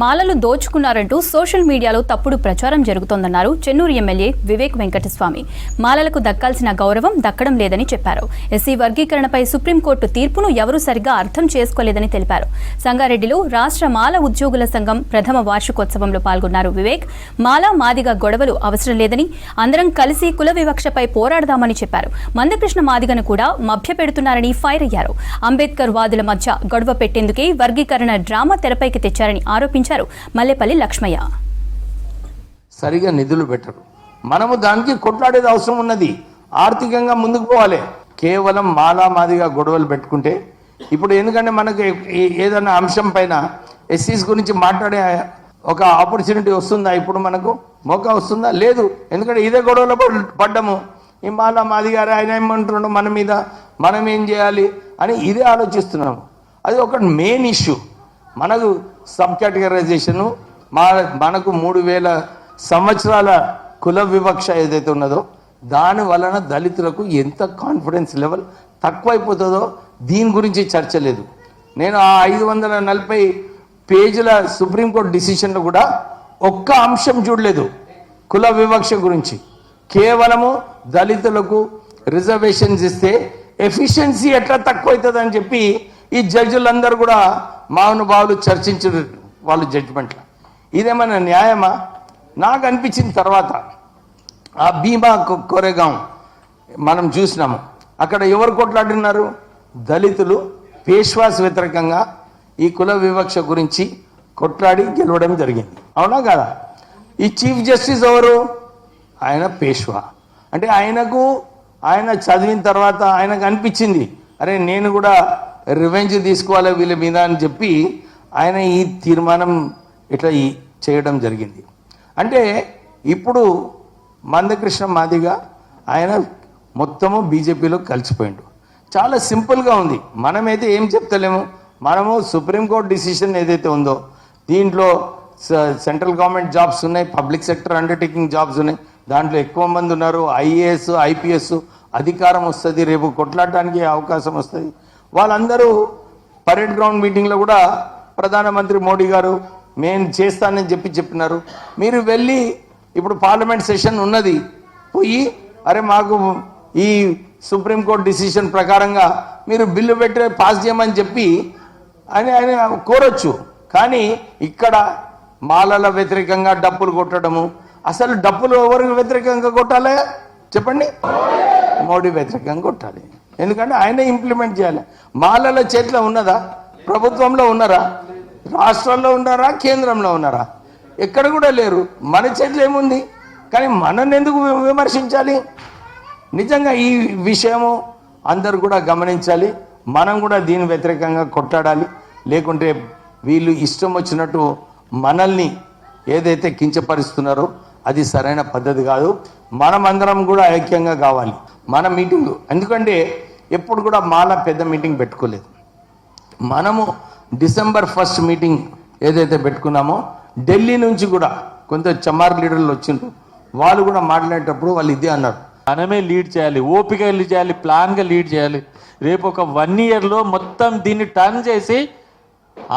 మాలలు దోచుకున్నారంటూ సోషల్ మీడియాలో తప్పుడు ప్రచారం జరుగుతోందన్నారు చెన్నూరు ఎమ్మెల్యే వివేక్ వెంకటస్వామి. మాలలకు దక్కాల్సిన గౌరవం దక్కడం లేదని చెప్పారు. ఎస్సీ వర్గీకరణపై సుప్రీంకోర్టు తీర్పును ఎవరూ సరిగా అర్థం చేసుకోలేదని తెలిపారు. సంగారెడ్డిలో రాష్ట్ర మాల ఉద్యోగుల సంఘం ప్రథమ వార్షికోత్సవంలో పాల్గొన్నారు వివేక్. మాల మాదిగ గొడవలు అవసరం లేదని, అందరం కలిసి కుల వివక్షపై పోరాడదామని చెప్పారు. మందకృష్ణ మాదిగను కూడా మభ్యపెడుతున్నారని ఫైర్ అయ్యారు. అంబేద్కర్ వాదుల మధ్య గొడవ పెట్టేందుకే వర్గీకరణ డ్రామా తెరపైకి తెచ్చారని ఆరోపించారు మల్లేపల్లి లక్ష్మయ్య. సరిగా నిధులు పెట్టరు. మనము దానికి కొట్లాడేది అవసరం ఉన్నది. ఆర్థికంగా ముందుకు పోవాలి. కేవలం మాలా మాదిగా గొడవలు పెట్టుకుంటే ఇప్పుడు ఎందుకంటే మనకు ఏదైనా అంశం పైన ఎస్సీస్ గురించి మాట్లాడే ఒక ఆపర్చునిటీ వస్తుందా? ఇప్పుడు మనకు మోకా వస్తుందా? లేదు. ఎందుకంటే ఇదే గొడవలో పడ్డము. ఈ మాలా మాదిగారు ఆయన ఏమంటున్నాడు మన మీద, మనం ఏం చేయాలి అని ఇదే ఆలోచిస్తున్నాము. అది ఒక మెయిన్ ఇష్యూ. మనకు సబ్ కేటగరైజేషను, మనకు 3000 సంవత్సరాల కుల వివక్ష ఏదైతే ఉన్నదో దాని వలన దళితులకు ఎంత కాన్ఫిడెన్స్ లెవెల్ తక్కువైపోతుందో దీని గురించి చర్చ లేదు. నేను ఆ 540 పేజీల సుప్రీంకోర్టు డిసిషన్లో కూడా ఒక్క అంశం చూడలేదు కుల వివక్ష గురించి. కేవలము దళితులకు రిజర్వేషన్స్ ఇస్తే ఎఫిషియన్సీ ఎట్లా తక్కువ అవుతుంది అని చెప్పి ఈ జడ్జిలందరూ కూడా మహానుభావులు చర్చించారు వాళ్ళు జడ్జిమెంట్లో. ఇదేమైనా న్యాయమా? నాకు అనిపించిన తర్వాత ఆ భీమా కోరేగాం మనం చూసినాము. అక్కడ ఎవరు కొట్లాడినారు? దళితులు పేష్వాస్ వ్యతిరేకంగా ఈ కుల వివక్ష గురించి కొట్లాడి గెలవడం జరిగింది. అవునా కదా? ఈ చీఫ్ జస్టిస్ ఎవరు? ఆయన పేష్వా. అంటే ఆయన చదివిన తర్వాత ఆయనకు అనిపించింది, అరే నేను కూడా రివెంజ్ తీసుకోవాలి వీళ్ళ మీద అని చెప్పి ఆయన ఈ తీర్మానం ఇట్లా చేయడం జరిగింది. అంటే ఇప్పుడు మందకృష్ణ మాదిగా ఆయన మొత్తము బీజేపీలో కలిసిపోయిండు. చాలా సింపుల్గా ఉంది. మనమైతే ఏం చెప్తలేము. మనము సుప్రీంకోర్టు డిసిషన్ ఏదైతే ఉందో దీంట్లో సెంట్రల్ గవర్నమెంట్ జాబ్స్ ఉన్నాయి, పబ్లిక్ సెక్టర్ అండర్టేకింగ్ జాబ్స్ ఉన్నాయి. దాంట్లో ఎక్కువ మంది ఉన్నారు. ఐఏఎస్ ఐపీఎస్ అధికారం వస్తుంది, రేపు కొట్లాడటానికి అవకాశం వస్తుంది. వాళ్ళందరూ పరేడ్ గ్రౌండ్ మీటింగ్లో కూడా ప్రధానమంత్రి మోడీ గారు నేను చేస్తానని చెప్పినారు. మీరు వెళ్ళి ఇప్పుడు పార్లమెంట్ సెషన్ ఉన్నది, పోయి అరే మాకు ఈ సుప్రీంకోర్టు డిసిషన్ ప్రకారంగా మీరు బిల్లు పెట్టి పాస్ చేయమని చెప్పి ఆయన కోరొచ్చు. కానీ ఇక్కడ మాలల వ్యతిరేకంగా డప్పులు కొట్టడము, అసలు డప్పులు ఎవరికి వ్యతిరేకంగా కొట్టాలి చెప్పండి? మోడీ వ్యతిరేకంగా కొట్టాలి. ఎందుకంటే ఆయన ఇంప్లిమెంట్ చేయాలి. మాలల చేతిలో ఉన్నదా? ప్రభుత్వంలో ఉన్నారా? రాష్ట్రంలో ఉన్నారా? కేంద్రంలో ఉన్నారా? ఎక్కడ కూడా లేరు. మన చేతిలో ఏముంది? కానీ మనల్ని ఎందుకు విమర్శించాలి? నిజంగా ఈ విషయము అందరు కూడా గమనించాలి. మనం కూడా దీని వ్యతిరేకంగా కొట్లాడాలి. లేకుంటే వీళ్ళు ఇష్టం వచ్చినట్టు మనల్ని ఏదైతే కించపరుస్తున్నారో అది సరైన పద్ధతి కాదు. మనమందరం కూడా ఐక్యంగా కావాలి. మన మీటింగు ఎందుకంటే ఎప్పుడు కూడా మాల పెద్ద మీటింగ్ పెట్టుకోలేదు. మనము December 1st మీటింగ్ ఏదైతే పెట్టుకున్నామో ఢిల్లీ నుంచి కూడా కొంత చమార్ లీడర్లు వచ్చిండ్రు. వాళ్ళు కూడా మాట్లాడేటప్పుడు వాళ్ళు ఇదే అన్నారు, మనమే లీడ్ చేయాలి, ఓపిక లీడ్ చేయాలి, ప్లాన్గా లీడ్ చేయాలి. రేపు ఒక 1 yearలో మొత్తం దీన్ని టర్న్ చేసి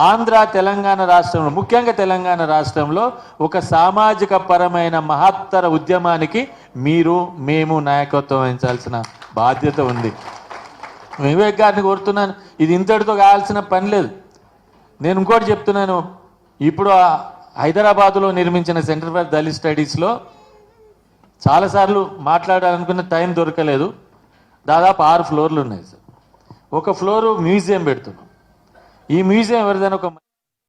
ఆంధ్ర తెలంగాణ రాష్ట్రంలో, ముఖ్యంగా తెలంగాణ రాష్ట్రంలో ఒక సామాజిక పరమైన మహత్తర ఉద్యమానికి మేము నాయకత్వం వహించాల్సిన బాధ్యత ఉంది. వివేక్ గారిని కోరుతున్నాను, ఇది ఇంతటితో కావాల్సిన పని లేదు. నేను ఇంకోటి చెప్తున్నాను, ఇప్పుడు హైదరాబాదులో నిర్మించిన సెంటర్ ఫర్ దళిత్ స్టడీస్లో చాలాసార్లు మాట్లాడాలనుకున్న టైం దొరకలేదు. దాదాపు 6 ఫ్లోర్లు ఉన్నాయి సార్. ఒక ఫ్లోరు మ్యూజియం పెడుతున్నాం. ఈ మ్యూజియం ఎవరిదైనా ఒక